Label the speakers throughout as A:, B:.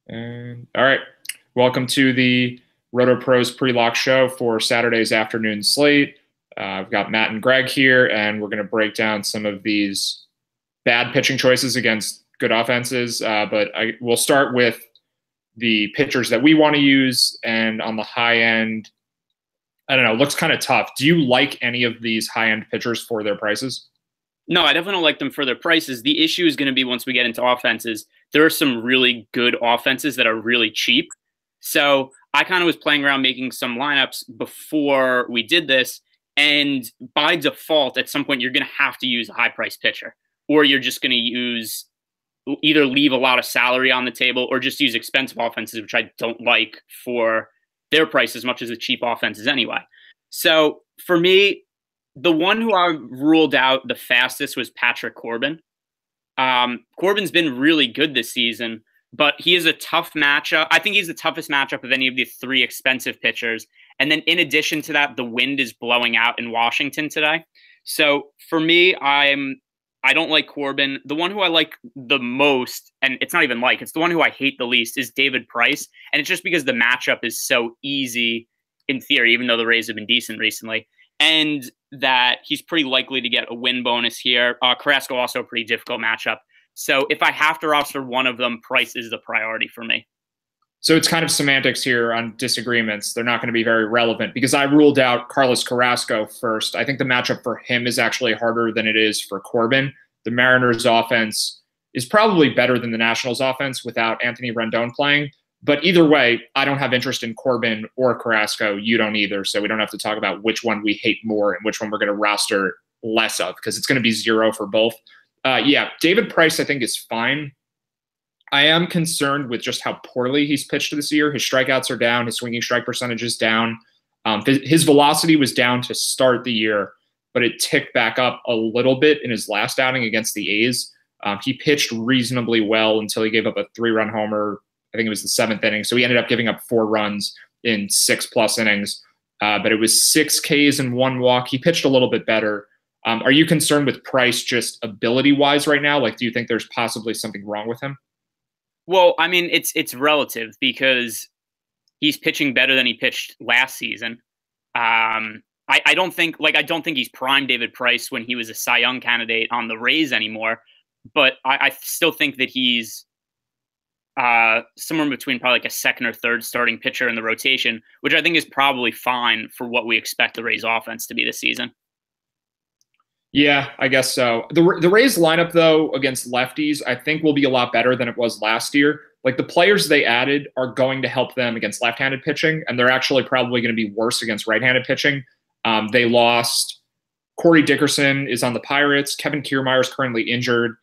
A: And all right, welcome to the RotoPros pre-lock show for Saturday's afternoon slate. I've got Matt and Greg here, and we're going to break down some of these bad pitching choices against good offenses. We'll start with the pitchers that we want to use, and on the high end, I don't know, looks kind of tough. Do you like any of these high-end pitchers for their prices?
B: No, I definitely don't like them for their prices. The issue is going to be once we get into offenses, there are some really good offenses that are really cheap. So I kind of was playing around making some lineups before we did this. And by default, at some point, you're going to have to use a high-priced pitcher. Or you're just going to either leave a lot of salary on the table or just use expensive offenses, which I don't like for their price as much as the cheap offenses anyway. So for me, the one who I ruled out the fastest was Patrick Corbin. Corbin's been really good this season, but he is a tough matchup. I think he's the toughest matchup of any of the three expensive pitchers. And then in addition to that, the wind is blowing out in Washington today. So for me, I don't like Corbin. The one who I like the most, and it's not even it's the one who I hate the least, is David Price. And it's just because the matchup is so easy in theory, even though the Rays have been decent recently. And that he's pretty likely to get a win bonus here. Carrasco also a pretty difficult matchup. So if I have to roster one of them, Price is the priority for me.
A: So it's kind of semantics here on disagreements. They're not going to be very relevant because I ruled out Carlos Carrasco first. I think the matchup for him is actually harder than it is for Corbin. The Mariners offense is probably better than the Nationals offense without Anthony Rendon playing. But either way, I don't have interest in Corbin or Carrasco. You don't either. So we don't have to talk about which one we hate more and which one we're going to roster less of because it's going to be 0 for both. David Price, I think, is fine. I am concerned with just how poorly he's pitched this year. His strikeouts are down. His swinging strike percentage is down. His velocity was down to start the year, but it ticked back up a little bit in his last outing against the A's. He pitched reasonably well until he gave up a 3-run homer. I think it was the 7th inning. So he ended up giving up 4 runs in 6+ innings. But it was 6 Ks and 1 walk. He pitched a little bit better. Are you concerned with Price just ability-wise right now? Like, do you think there's possibly something wrong with him?
B: Well, I mean, it's relative because he's pitching better than he pitched last season. I don't think he's prime David Price when he was a Cy Young candidate on the Rays anymore. But I still think that he's somewhere in between probably like a second or third starting pitcher in the rotation, which I think is probably fine for what we expect the Rays offense to be this season.
A: Yeah, I guess so. The Rays lineup, though, against lefties, I think will be a lot better than it was last year. Like, the players they added are going to help them against left-handed pitching, and they're actually probably going to be worse against right-handed pitching. They lost Corey Dickerson is on the Pirates. Kevin Kiermaier is currently injured.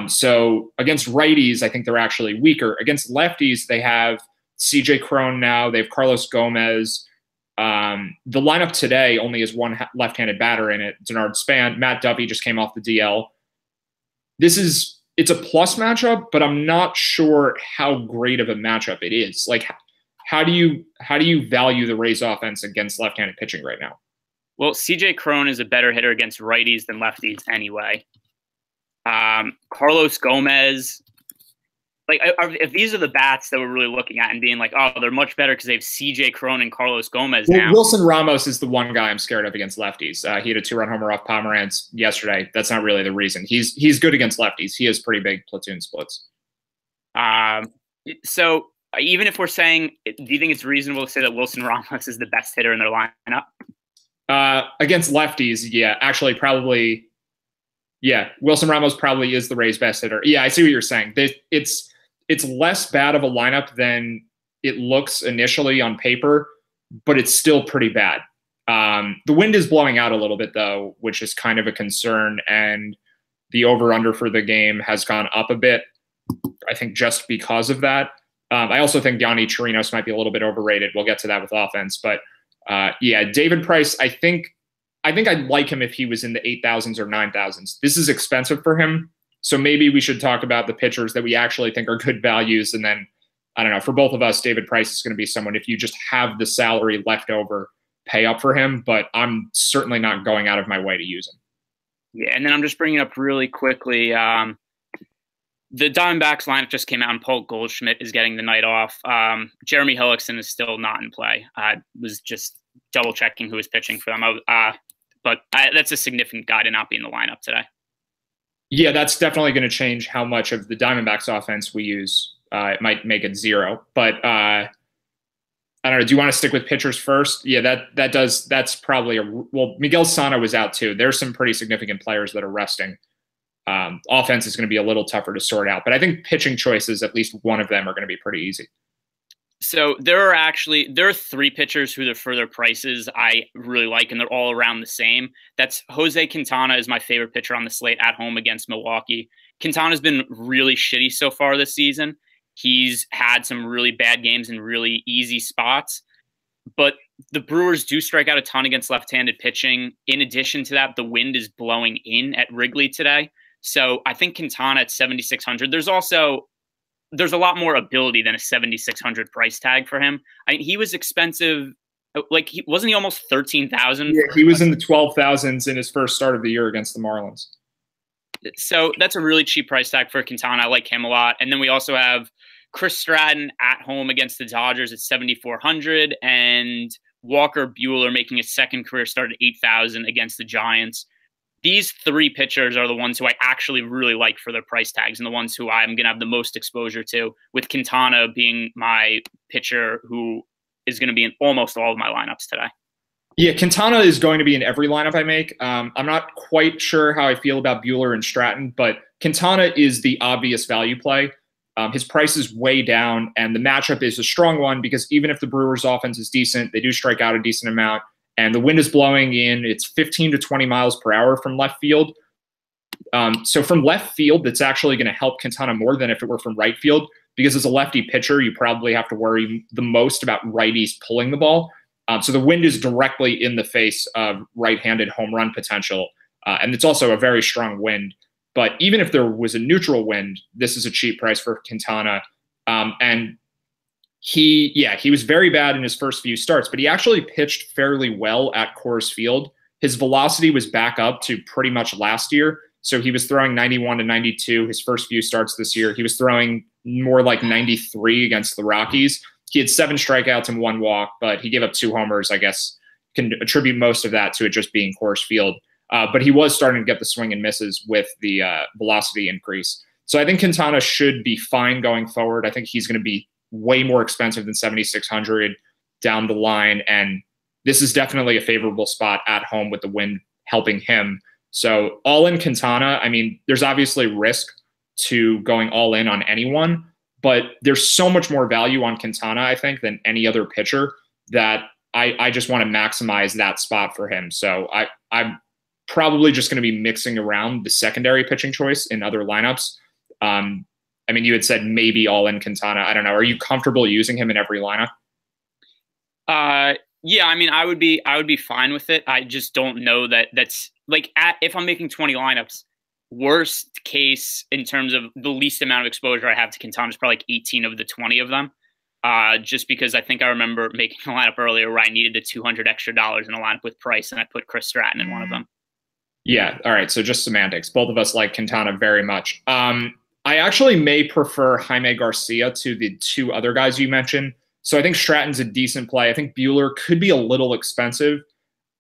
A: So against righties, I think they're actually weaker. Against lefties, they have CJ Cron now. They have Carlos Gomez. The lineup today only has one left-handed batter in it, Denard Span. Matt Duffy just came off the DL. It's a plus matchup, but I'm not sure how great of a matchup it is. Like, how do you value the Rays offense against left-handed pitching right now?
B: Well, CJ Cron is a better hitter against righties than lefties anyway. Carlos Gomez, if these are the bats that we're really looking at and being like, oh, they're much better because they have CJ Cron and Carlos Gomez now.
A: Wilson Ramos is the one guy I'm scared of against lefties. He had a 2-run homer off Pomeranz yesterday. That's not really the reason. He's good against lefties. He has pretty big platoon splits.
B: So even if we're saying, do you think it's reasonable to say that Wilson Ramos is the best hitter in their lineup?
A: Against lefties, yeah, actually probably. Yeah, Wilson Ramos probably is the Rays' best hitter. Yeah, I see what you're saying. It's less bad of a lineup than it looks initially on paper, but it's still pretty bad. The wind is blowing out a little bit, though, which is kind of a concern, and the over-under for the game has gone up a bit, I think, just because of that. I also think Yonny Chirinos might be a little bit overrated. We'll get to that with offense. But, David Price, I think I'd like him if he was in the 8,000s or 9,000s. This is expensive for him. So maybe we should talk about the pitchers that we actually think are good values. And then, I don't know, for both of us, David Price is going to be someone, if you just have the salary left over, pay up for him. But I'm certainly not going out of my way to use him.
B: Yeah, and then I'm just bringing up really quickly The Diamondbacks lineup just came out, and Paul Goldschmidt is getting the night off. Jeremy Hellickson is still not in play. I was just double checking who was pitching for them. But that's a significant guy to not be in the lineup today.
A: Yeah, that's definitely going to change how much of the Diamondbacks offense we use. It might make it 0, but I don't know. Do you want to stick with pitchers first? Yeah, that's probably Miguel Sano was out too. There's some pretty significant players that are resting. Offense is going to be a little tougher to sort out, but I think pitching choices, at least one of them, are going to be pretty easy.
B: So there are 3 pitchers who for their prices I really like, and they're all around the same. That's Jose Quintana is my favorite pitcher on the slate at home against Milwaukee. Quintana's been really shitty so far this season. He's had some really bad games in really easy spots, but the Brewers do strike out a ton against left-handed pitching. In addition to that, the wind is blowing in at Wrigley today. So I think Quintana at 7,600. There's a lot more ability than a 7,600 price tag for him. I mean, he was expensive. Like, wasn't he almost 13,000?
A: Yeah, he was in the 12,000s in his first start of the year against the Marlins.
B: So that's a really cheap price tag for Quintana. I like him a lot. And then we also have Chris Stratton at home against the Dodgers at 7,400, and Walker Buehler making his second career start at 8,000 against the Giants. These 3 pitchers are the ones who I actually really like for their price tags, and the ones who I'm going to have the most exposure to, with Quintana being my pitcher who is going to be in almost all of my lineups today.
A: Yeah, Quintana is going to be in every lineup I make. I'm not quite sure how I feel about Buehler and Stratton, but Quintana is the obvious value play. His price is way down, and the matchup is a strong one because even if the Brewers' offense is decent, they do strike out a decent amount. And the wind is blowing in. It's 15 to 20 miles per hour from left field. So from left field, that's actually going to help Quintana more than if it were from right field, because as a lefty pitcher, you probably have to worry the most about righties pulling the ball. So the wind is directly in the face of right-handed home run potential. And it's also a very strong wind. But even if there was a neutral wind, this is a cheap price for Quintana. And he was very bad in his first few starts, but he actually pitched fairly well at Coors Field. His velocity was back up to pretty much last year. So he was throwing 91 to 92 his first few starts this year. He was throwing more like 93 against the Rockies. He had 7 strikeouts and 1 walk, but he gave up 2 homers. I guess can attribute most of that to it just being Coors Field. But he was starting to get the swing and misses with the velocity increase. So I think Quintana should be fine going forward. I think he's going to be way more expensive than 7,600 down the line. And this is definitely a favorable spot at home with the wind helping him. So all in Quintana, I mean, there's obviously risk to going all in on anyone, but there's so much more value on Quintana, I think, than any other pitcher that I just want to maximize that spot for him. So I'm probably just going to be mixing around the secondary pitching choice in other lineups. I mean, you had said maybe all in Quintana. I don't know. Are you comfortable using him in every lineup?
B: Yeah, I mean, I would be fine with it. I just don't know that's like if I'm making 20 lineups, worst case in terms of the least amount of exposure I have to Quintana is probably like 18 of the 20 of them. Just because I think I remember making a lineup earlier where I needed the $200 extra in a lineup with Price, and I put Chris Stratton in one of them.
A: Yeah. All right. So just semantics. Both of us like Quintana very much. I actually may prefer Jaime Garcia to the 2 other guys you mentioned. So I think Stratton's a decent play. I think Buehler could be a little expensive.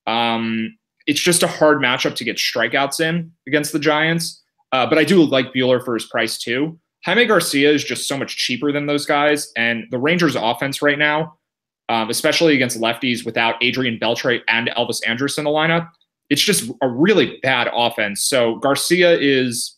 A: It's just a hard matchup to get strikeouts in against the Giants. But I do like Buehler for his price too. Jaime Garcia is just so much cheaper than those guys. And the Rangers offense right now, especially against lefties without Adrian Beltre and Elvis Andrus in the lineup, it's just a really bad offense. So Garcia is,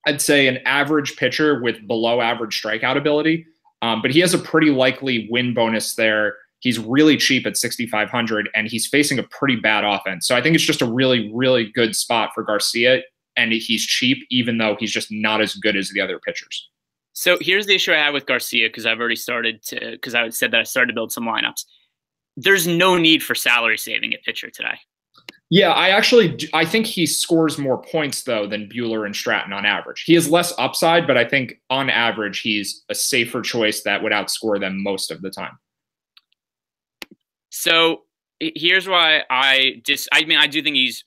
A: I'd say, an average pitcher with below average strikeout ability. But he has a pretty likely win bonus there. He's really cheap at 6,500, and he's facing a pretty bad offense. So I think it's just a really, really good spot for Garcia, and he's cheap, even though he's just not as good as the other pitchers.
B: So here's the issue I have with Garcia, because I've already because I said that I started to build some lineups. There's no need for salary saving at pitcher today.
A: Yeah, I think he scores more points, though, than Buehler and Stratton on average. He has less upside, but I think on average, he's a safer choice that would outscore them most of the time.
B: So here's why I do think he's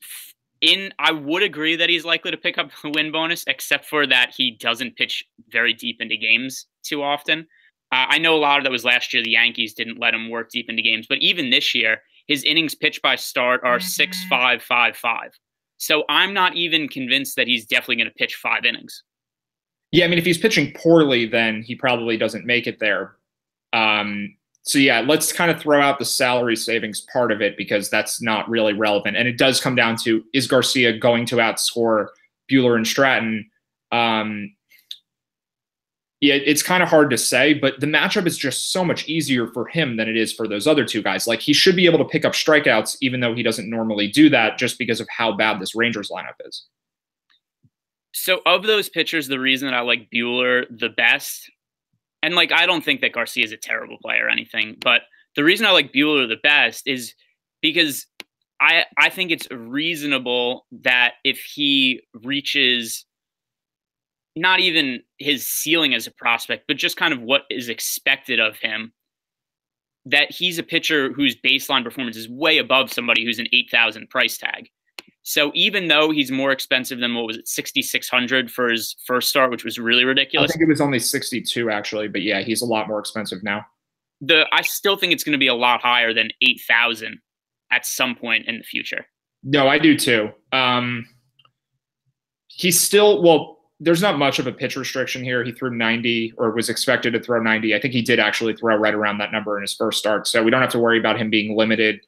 B: I would agree that he's likely to pick up the win bonus, except for that he doesn't pitch very deep into games too often. I know a lot of that was last year. The Yankees didn't let him work deep into games, but even this year, his innings pitched by start are 6.555. So I'm not even convinced that he's definitely going to pitch 5 innings.
A: Yeah, I mean, if he's pitching poorly, then he probably doesn't make it there. So yeah, let's kind of throw out the salary savings part of it because that's not really relevant. And it does come down to, is Garcia going to outscore Buehler and Stratton? Yeah, it's kind of hard to say, but the matchup is just so much easier for him than it is for those other two guys. Like, he should be able to pick up strikeouts, even though he doesn't normally do that, just because of how bad this Rangers lineup is.
B: So of those pitchers, the reason that I like Buehler the best, and like, I don't think that Garcia is a terrible player or anything, but the reason I like Buehler the best is because I think it's reasonable that if he reaches not even his ceiling as a prospect, but just kind of what is expected of him, that he's a pitcher whose baseline performance is way above somebody who's an 8,000 price tag. So even though he's more expensive than, what was it, 6,600 for his first start, which was really ridiculous.
A: I think it was only 62 actually, but yeah, he's a lot more expensive now.
B: I still think it's going to be a lot higher than 8,000 at some point in the future.
A: No, I do too. He's still, well, there's not much of a pitch restriction here. He threw 90, or was expected to throw 90. I think he did actually throw right around that number in his first start. So we don't have to worry about him being limited.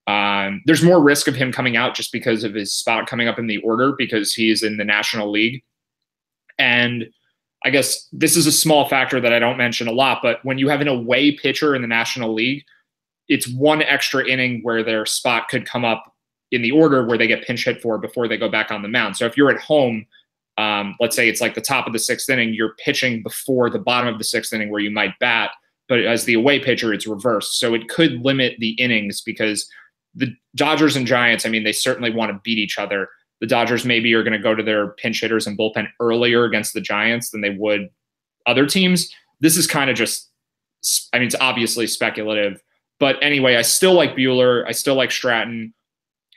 A: There's more risk of him coming out just because of his spot coming up in the order, because he's in the National League. And I guess this is a small factor that I don't mention a lot, but when you have an away pitcher in the National League, it's one extra inning where their spot could come up in the order where they get pinch hit for before they go back on the mound. So if you're at home, let's say it's like the top of the 6th inning, you're pitching before the bottom of the 6th inning where you might bat, but as the away pitcher, it's reversed. So it could limit the innings, because the Dodgers and Giants, I mean, they certainly want to beat each other. The Dodgers maybe are going to go to their pinch hitters and bullpen earlier against the Giants than they would other teams. This is kind of just, I mean, it's obviously speculative. But anyway, I still like Buehler. I still like Stratton.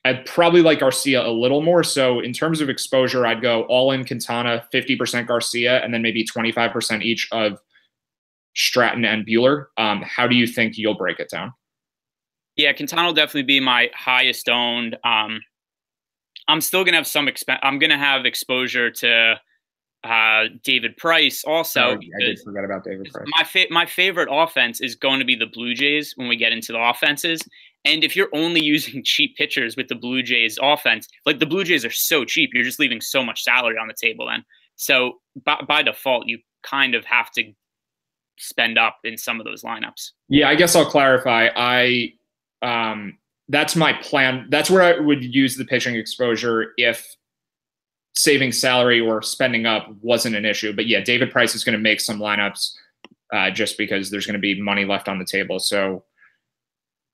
A: I'd probably like Garcia a little more. So in terms of exposure, I'd go all in Quintana, 50% Garcia, and then maybe 25% each of Stratton and Buehler. How do you think you'll break it down?
B: Yeah, Quintana will definitely be my highest owned. I'm still going to have I'm going to have exposure to David Price also.
A: Oh, I did forget about David Price.
B: My favorite offense is going to be the Blue Jays when we get into the offenses. And if you're only using cheap pitchers with the Blue Jays offense, like, the Blue Jays are so cheap, you're just leaving so much salary on the table then. So by default, you kind of have to spend up in some of those lineups.
A: Yeah, I guess I'll clarify. That's my plan. That's where I would use the pitching exposure if saving salary or spending up wasn't an issue. But yeah, David Price is going to make some lineups just because there's going to be money left on the table. So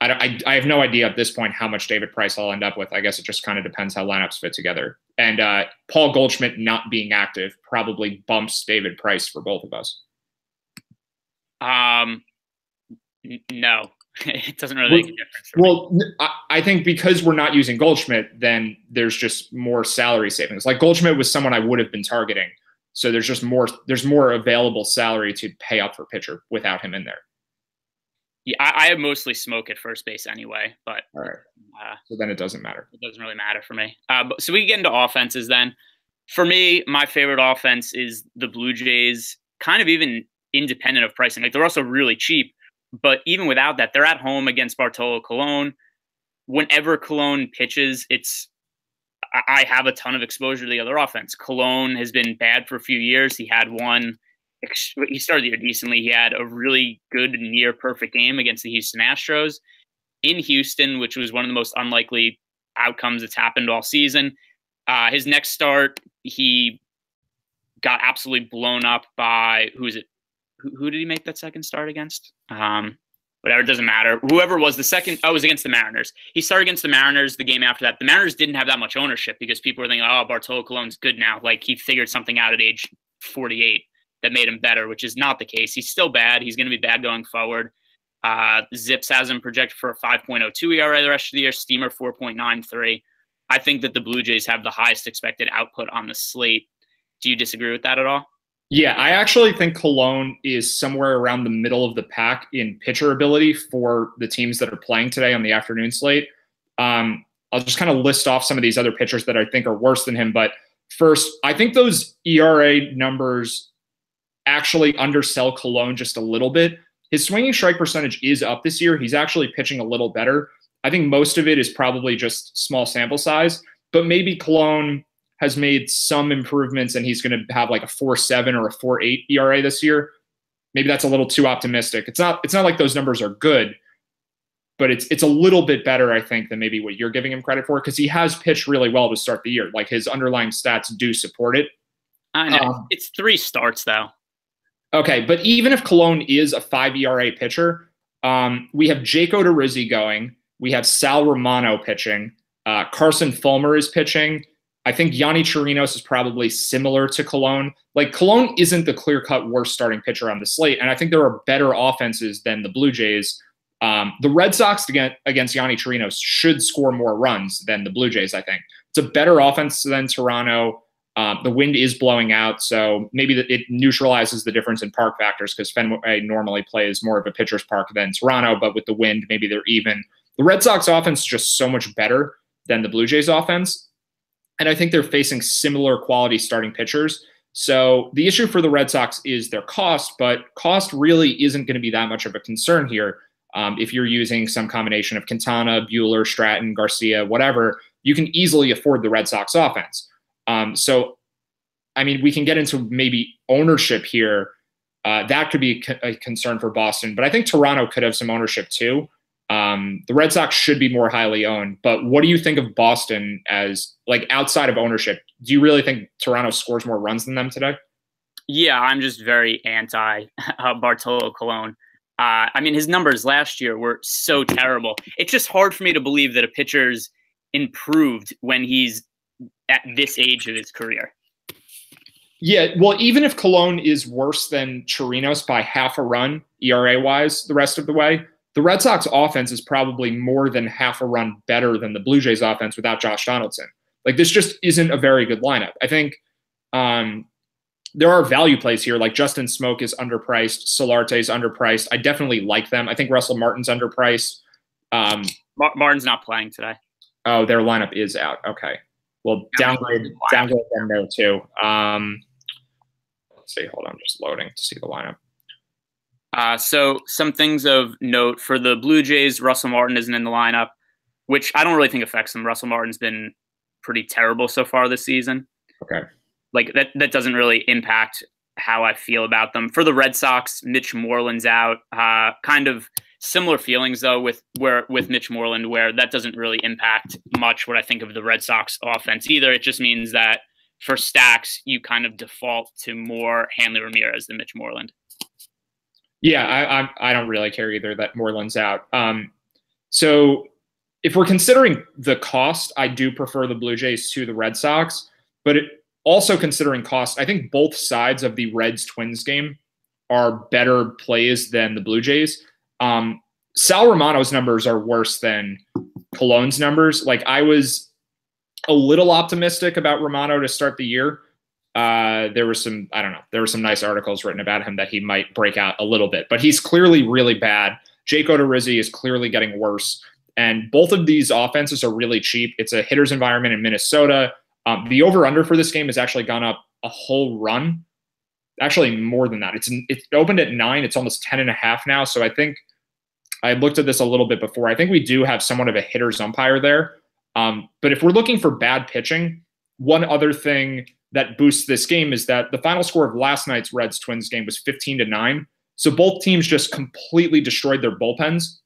A: I have no idea at this point how much David Price I'll end up with. I guess it just kind of depends how lineups fit together. And Paul Goldschmidt not being active probably bumps David Price for both of us.
B: No, it doesn't really make a difference.
A: Well, I think because we're not using Goldschmidt, then there's just more salary savings. Like, Goldschmidt was someone I would have been targeting. So there's just more available salary to pay up for pitcher without him in there.
B: Yeah, I have mostly smoke at first base anyway, but
A: all right. So then it doesn't matter.
B: It doesn't really matter for me. So we can get into offenses then. For me, my favorite offense is the Blue Jays, kind of even independent of pricing. Like, they're also really cheap, but even without that, they're at home against Bartolo Colon. Whenever Colon pitches, I have a ton of exposure to the other offense. Colon has been bad for a few years. He started the year decently. He had a really good, near perfect game against the Houston Astros in Houston, which was one of the most unlikely outcomes that's happened all season. His next start, he got absolutely blown up by, who is it? Who did he make that second start against? Whatever, it doesn't matter. Whoever was the second, it was against the Mariners. He started against the Mariners the game after that. The Mariners didn't have that much ownership because people were thinking, oh, Bartolo Colon's good now. Like, he figured something out at age 48 that made him better, which is not the case. He's still bad. He's going to be bad going forward. Zips has him projected for a 5.02 ERA the rest of the year. Steamer 4.93. I think that the Blue Jays have the highest expected output on the slate. Do you disagree with that at all?
A: Yeah, I actually think Cologne is somewhere around the middle of the pack in pitcher ability for the teams that are playing today on the afternoon slate. I'll just kind of list off some of these other pitchers that I think are worse than him. But first, I think those ERA numbers actually undersell Cologne just a little bit. His swinging strike percentage is up this year. He's actually pitching a little better. I think most of it is probably just small sample size, but maybe Cologne has made some improvements and he's going to have like a 4.7 or a 4.8 ERA this year. Maybe that's a little too optimistic. It's not like those numbers are good, but it's a little bit better, I think, than maybe what you're giving him credit for, because he has pitched really well to start the year. Like, his underlying stats do support it.
B: I know. It's 3 starts, though.
A: Okay, but even if Cologne is a 5 ERA pitcher, we have Jake Odorizzi going. We have Sal Romano pitching. Carson Fulmer is pitching. I think Yanni Chirinos is probably similar to Cologne. Like, Cologne isn't the clear-cut worst starting pitcher on the slate, and I think there are better offenses than the Blue Jays. The Red Sox against Yanni Chirinos should score more runs than the Blue Jays, I think. It's a better offense than Toronto. The wind is blowing out, so maybe it neutralizes the difference in park factors, because Fenway normally plays more of a pitcher's park than Toronto, but with the wind, maybe they're even. The Red Sox offense is just so much better than the Blue Jays offense. And I think they're facing similar quality starting pitchers. So the issue for the Red Sox is their cost, but cost really isn't going to be that much of a concern here. If you're using some combination of Quintana, Buehler, Stratton, Garcia, whatever, you can easily afford the Red Sox offense. So, I mean, we can get into maybe ownership here. That could be a concern for Boston, but I think Toronto could have some ownership too. The Red Sox should be more highly owned, but what do you think of Boston as, like, outside of ownership? Do you really think Toronto scores more runs than them today?
B: Yeah, I'm just very anti Bartolo Colon. I mean, his numbers last year were so terrible. It's just hard for me to believe that a pitcher's improved when he's at this age of his career.
A: Yeah, well, even if Colon is worse than Chirinos by half a run, ERA-wise, the rest of the way, the Red Sox offense is probably more than half a run better than the Blue Jays offense without Josh Donaldson. Like, this just isn't a very good lineup. I think there are value plays here. Like, Justin Smoke is underpriced. Solarte is underpriced. I definitely like them. I think Russell Martin's underpriced.
B: Martin's not playing today.
A: Oh, their lineup is out. Okay. Well, downgrade them there too. Let's see. Hold on. I'm just loading to see the lineup.
B: So some things of note for the Blue Jays, Russell Martin isn't in the lineup, which I don't really think affects them. Russell Martin's been pretty terrible so far this season.
A: Okay.
B: Like, that doesn't really impact how I feel about them. For the Red Sox, Mitch Moreland's out. Kind of similar feelings though with Mitch Moreland, where that doesn't really impact much what I think of the Red Sox offense either. It just means that for stacks, you kind of default to more Hanley Ramirez than Mitch Moreland.
A: Yeah, I don't really care either that Moreland's out. So if we're considering the cost, I do prefer the Blue Jays to the Red Sox. But also considering cost, I think both sides of the Reds-Twins game are better plays than the Blue Jays. Sal Romano's numbers are worse than Colon's numbers. Like, I was a little optimistic about Romano to start the year. There were some nice articles written about him that he might break out a little bit, but he's clearly really bad. Jake Odorizzi is clearly getting worse. And both of these offenses are really cheap. It's a hitter's environment in Minnesota. The over-under for this game has actually gone up a whole run. Actually, more than that. It opened at 9. It's almost 10.5 now. So I think I looked at this a little bit before. I think we do have somewhat of a hitter's umpire there. But if we're looking for bad pitching, one other thing that boosts this game is that the final score of last night's Reds-Twins game was 15-9. So both teams just completely destroyed their bullpens.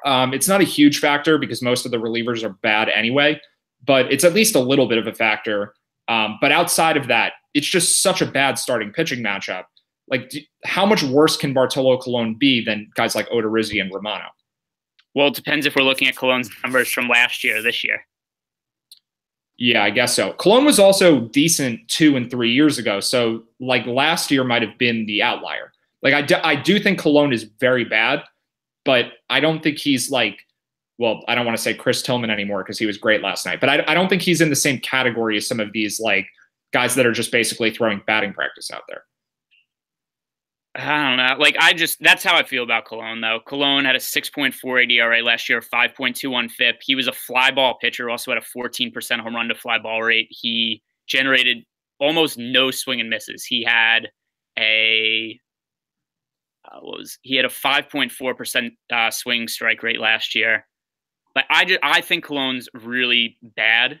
A: It's not a huge factor because most of the relievers are bad anyway, but it's at least a little bit of a factor. But outside of that, it's just such a bad starting pitching matchup. Like, how much worse can Bartolo Colon be than guys like Odorizzi and Romano?
B: Well, it depends if we're looking at Colon's numbers from last year, this year.
A: Yeah, I guess so. Colon was also decent 2 and 3 years ago. So, like, last year might have been the outlier. Like, I do think Colon is very bad, but I don't think he's, like, well, I don't want to say Chris Tillman anymore because he was great last night, but I don't think he's in the same category as some of these like guys that are just basically throwing batting practice out there.
B: I don't know. Like, that's how I feel about Cologne, though. Cologne had a 6.48 ERA last year, 5.21 FIP. He was a fly ball pitcher, also had a 14% home run to fly ball rate. He generated almost no swing and misses. He had a 5.4% swing strike rate last year. But I think Cologne's really bad.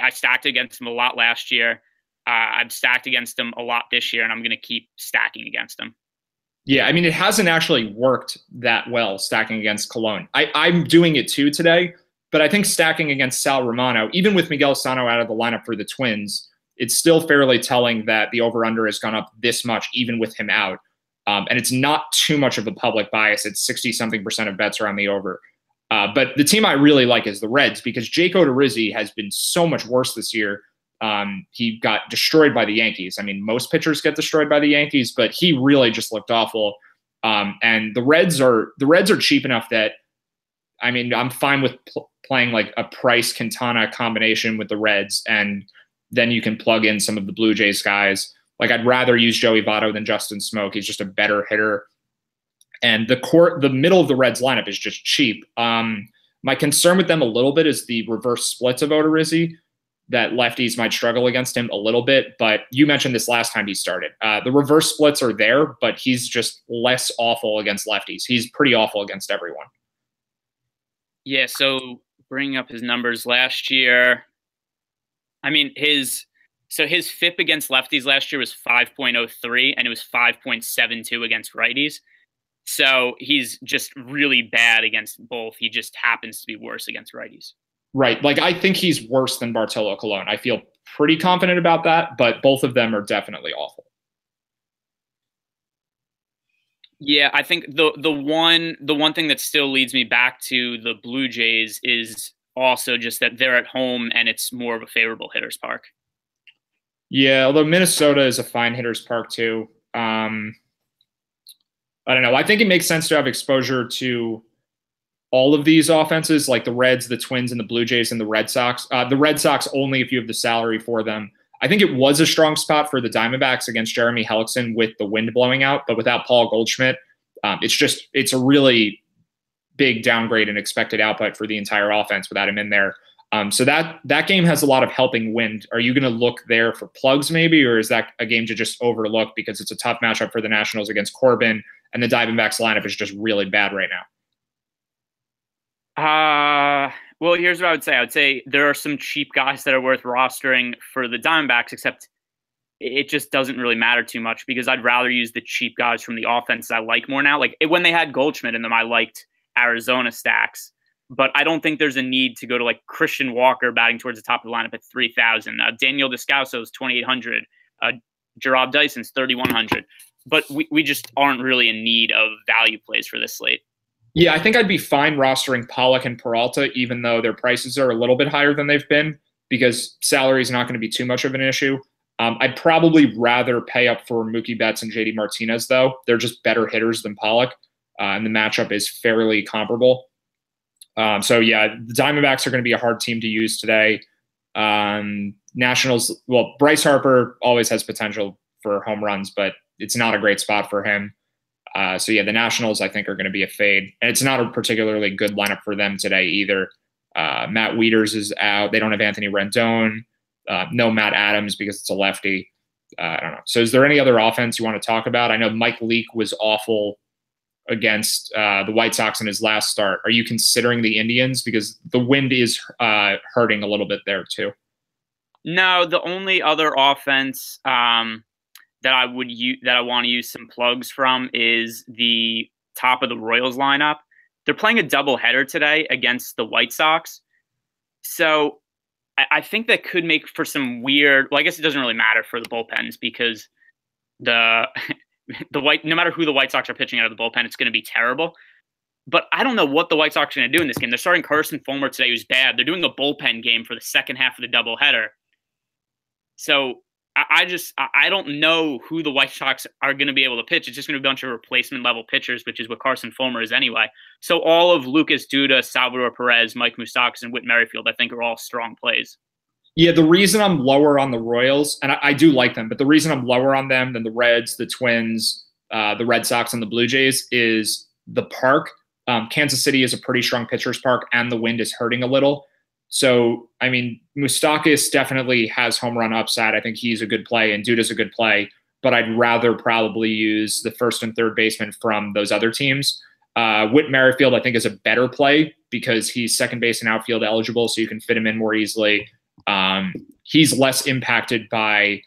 B: I stacked against him a lot last year. I've stacked against him a lot this year, and I'm going to keep stacking against him.
A: Yeah, I mean, it hasn't actually worked that well stacking against Cologne. I'm doing it too today, but I think stacking against Sal Romano, even with Miguel Sano out of the lineup for the Twins, it's still fairly telling that the over-under has gone up this much, even with him out. And it's not too much of a public bias. It's 60-something% of bets are on the over. But the team I really like is the Reds because Jake Odorizzi has been so much worse this year. He got destroyed by the Yankees. I mean, most pitchers get destroyed by the Yankees, but he really just looked awful. And the Reds are cheap enough that, I mean, I'm fine with playing like a Price Quintana combination with the Reds, and then you can plug in some of the Blue Jays guys. Like, I'd rather use Joey Votto than Justin Smoke. He's just a better hitter. And the middle of the Reds lineup is just cheap. My concern with them a little bit is the reverse splits of Odorizzi, that lefties might struggle against him a little bit. But you mentioned this last time he started. The reverse splits are there, but he's just less awful against lefties. He's pretty awful against everyone.
B: Yeah, so bringing up his numbers last year, I mean, his FIP against lefties last year was 5.03, and it was 5.72 against righties. So he's just really bad against both. He just happens to be worse against righties.
A: Right. Like, I think he's worse than Bartolo Colon. I feel pretty confident about that, but both of them are definitely awful.
B: Yeah, I think the one thing that still leads me back to the Blue Jays is also just that they're at home and it's more of a favorable hitter's park.
A: Yeah, although Minnesota is a fine hitter's park too. I don't know. I think it makes sense to have exposure to all of these offenses, like the Reds, the Twins, and the Blue Jays, and the Red Sox. The Red Sox only if you have the salary for them. I think it was a strong spot for the Diamondbacks against Jeremy Hellickson with the wind blowing out, but without Paul Goldschmidt, it's a really big downgrade in expected output for the entire offense without him in there. So that game has a lot of helping wind. Are you going to look there for plugs maybe, or is that a game to just overlook because it's a tough matchup for the Nationals against Corbin, and the Diamondbacks lineup is just really bad right now?
B: Well, here's what I would say. I would say there are some cheap guys that are worth rostering for the Diamondbacks, except it just doesn't really matter too much because I'd rather use the cheap guys from the offense I like more now. Like when they had Goldschmidt in them, I liked Arizona stacks, but I don't think there's a need to go to like Christian Walker batting towards the top of the lineup at 3,000. Daniel Descalso's 2,800. Jarrod Dyson's 3,100. But we just aren't really in need of value plays for this slate.
A: Yeah, I think I'd be fine rostering Pollock and Peralta, even though their prices are a little bit higher than they've been, because salary is not going to be too much of an issue. I'd probably rather pay up for Mookie Betts and JD Martinez, though. They're just better hitters than Pollock, and the matchup is fairly comparable. So, yeah, the Diamondbacks are going to be a hard team to use today. Nationals, well, Bryce Harper always has potential for home runs, but it's not a great spot for him. So, yeah, the Nationals, I think, are going to be a fade. And it's not a particularly good lineup for them today either. Matt Wieters is out. They don't have Anthony Rendon. No Matt Adams because it's a lefty. I don't know. So is there any other offense you want to talk about? I know Mike Leake was awful against the White Sox in his last start. Are you considering the Indians? Because the wind is hurting a little bit there too.
B: No, the only other offense that I want to use some plugs from is the top of the Royals lineup. They're playing a doubleheader today against the White Sox. So I think that could make for some weird, well, I guess it doesn't really matter for the bullpens because no matter who the White Sox are pitching out of the bullpen, it's going to be terrible. But I don't know what the White Sox are going to do in this game. They're starting Carson Fulmer today, who's bad. They're doing a bullpen game for the second half of the doubleheader. So I don't know who the White Sox are going to be able to pitch. It's just going to be a bunch of replacement level pitchers, which is what Carson Fulmer is anyway. So all of Lucas Duda, Salvador Perez, Mike Moustakas, and Whit Merrifield, I think, are all strong plays.
A: Yeah, the reason I'm lower on the Royals, and I do like them, but the reason I'm lower on them than the Reds, the Twins, the Red Sox, and the Blue Jays is the park. Kansas City is a pretty strong pitcher's park, and the wind is hurting a little. So, I mean, Moustakas definitely has home run upside. I think he's a good play, and Duda's a good play, but I'd rather probably use the first and third baseman from those other teams. Whit Merrifield, I think, is a better play because he's second base and outfield eligible, so you can fit him in more easily. He's less impacted by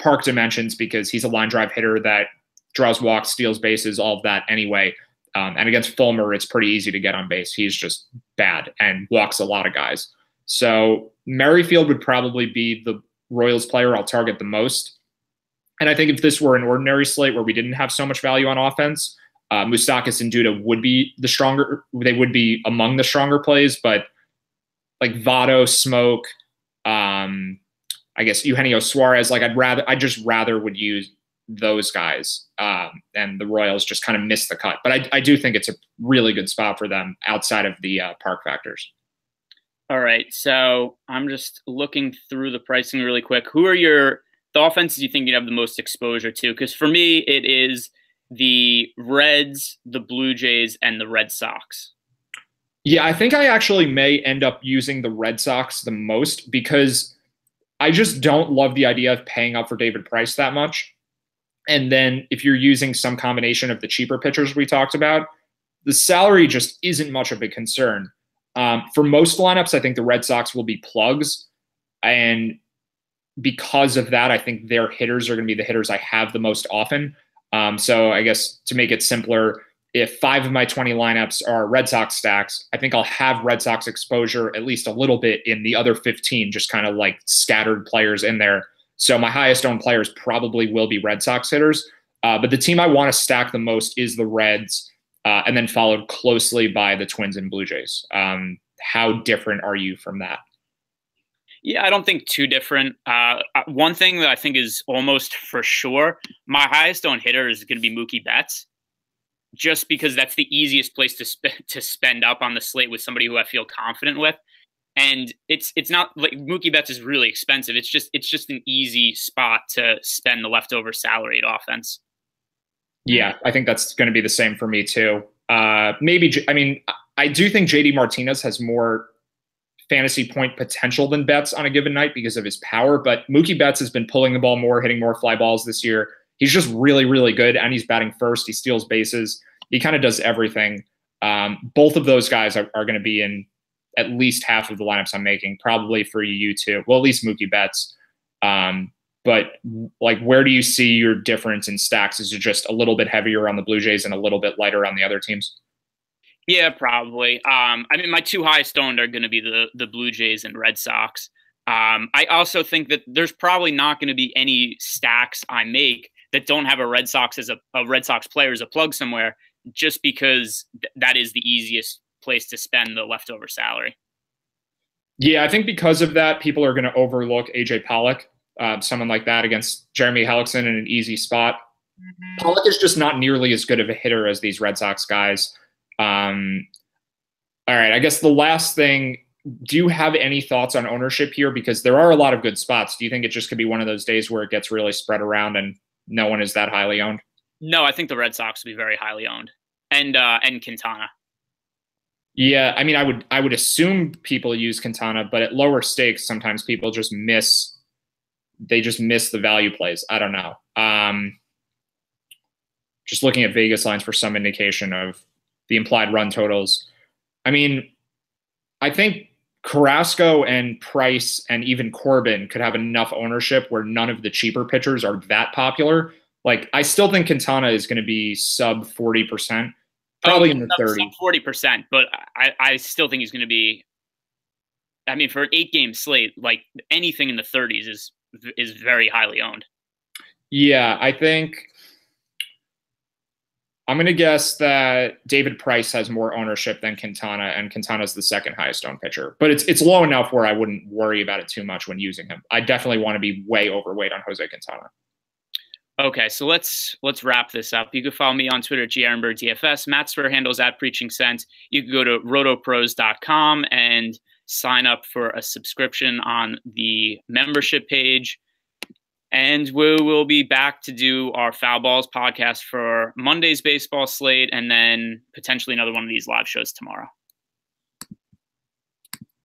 A: park dimensions because he's a line drive hitter that draws walks, steals bases, all of that anyway. And against Fulmer, it's pretty easy to get on base. He's just bad and walks a lot of guys. So Merrifield would probably be the Royals player I'll target the most. And I think if this were an ordinary slate where we didn't have so much value on offense, Moustakas and Duda would be the stronger. They would be among the stronger plays, but like Votto, Smoke, I guess Eugenio Suarez, like I just rather would use those guys, and the Royals just kind of missed the cut. But I do think it's a really good spot for them outside of the park factors.
B: All right, so I'm just looking through the pricing really quick. Who are the offenses you think you'd have the most exposure to? Because for me, it is the Reds, the Blue Jays, and the Red Sox.
A: Yeah, I think I actually may end up using the Red Sox the most because I just don't love the idea of paying up for David Price that much. And then if you're using some combination of the cheaper pitchers we talked about, the salary just isn't much of a concern. For most lineups, I think the Red Sox will be plugs. And because of that, I think their hitters are going to be the hitters I have the most often. So I guess to make it simpler, if 5 of my 20 lineups are Red Sox stacks, I think I'll have Red Sox exposure at least a little bit in the other 15, just kind of like scattered players in there. So my highest owned players probably will be Red Sox hitters. But the team I want to stack the most is the Reds, and then followed closely by the Twins and Blue Jays. How different are you from that?
B: Yeah, I don't think too different. One thing that I think is almost for sure, my highest owned hitter is going to be Mookie Betts, just because that's the easiest place to spend up on the slate with somebody who I feel confident with. And it's not like Mookie Betts is really expensive. It's just an easy spot to spend the leftover salaried offense.
A: Yeah, I think that's going to be the same for me too. I do think JD Martinez has more fantasy point potential than Betts on a given night because of his power, but Mookie Betts has been pulling the ball more, hitting more fly balls this year. He's just really, really good, and he's batting first. He steals bases. He kind of does everything. Both of those guys are going to be in at least half of the lineups I'm making, probably for you too. Well, at least Mookie Betts. But like, where do you see your difference in stacks? Is it just a little bit heavier on the Blue Jays and a little bit lighter on the other teams?
B: Yeah, probably. My two highest owned are going to be the Blue Jays and Red Sox. I also think that there's probably not going to be any stacks I make that don't have a Red Sox as a Red Sox player as a plug somewhere, just because that is the easiest place to spend the leftover salary.
A: Yeah, I think because of that, people are going to overlook AJ Pollock, someone like that against Jeremy Hellickson in an easy spot. Pollock is just not nearly as good of a hitter as these Red Sox guys. All right, I guess the last thing, do you have any thoughts on ownership here? Because there are a lot of good spots. Do you think it just could be one of those days where it gets really spread around and no one is that highly owned?
B: No, I think the Red Sox will be very highly owned, and Quintana.
A: Yeah, I mean, I would assume people use Quintana, but at lower stakes, sometimes people just miss the value plays. I don't know. Just looking at Vegas lines for some indication of the implied run totals. I mean, I think Carrasco and Price and even Corbin could have enough ownership where none of the cheaper pitchers are that popular. Like, I still think Quintana is going to be sub 40%, probably in the 30s.
B: 40%, but I still think he's going to be, I mean, for an 8-game slate, like anything in the 30s is very highly owned.
A: Yeah, I think I'm going to guess that David Price has more ownership than Quintana, and Quintana's the second highest owned pitcher. But it's low enough where I wouldn't worry about it too much when using him. I definitely want to be way overweight on Jose Quintana.
B: Okay, so let's wrap this up. You can follow me on Twitter at GArenbergDFS. Matt's Twitter handle is at Preaching Sense. You can go to RotoPros.com and sign up for a subscription on the membership page. And we will be back to do our Foul Balls podcast for Monday's baseball slate, and then potentially another one of these live shows tomorrow.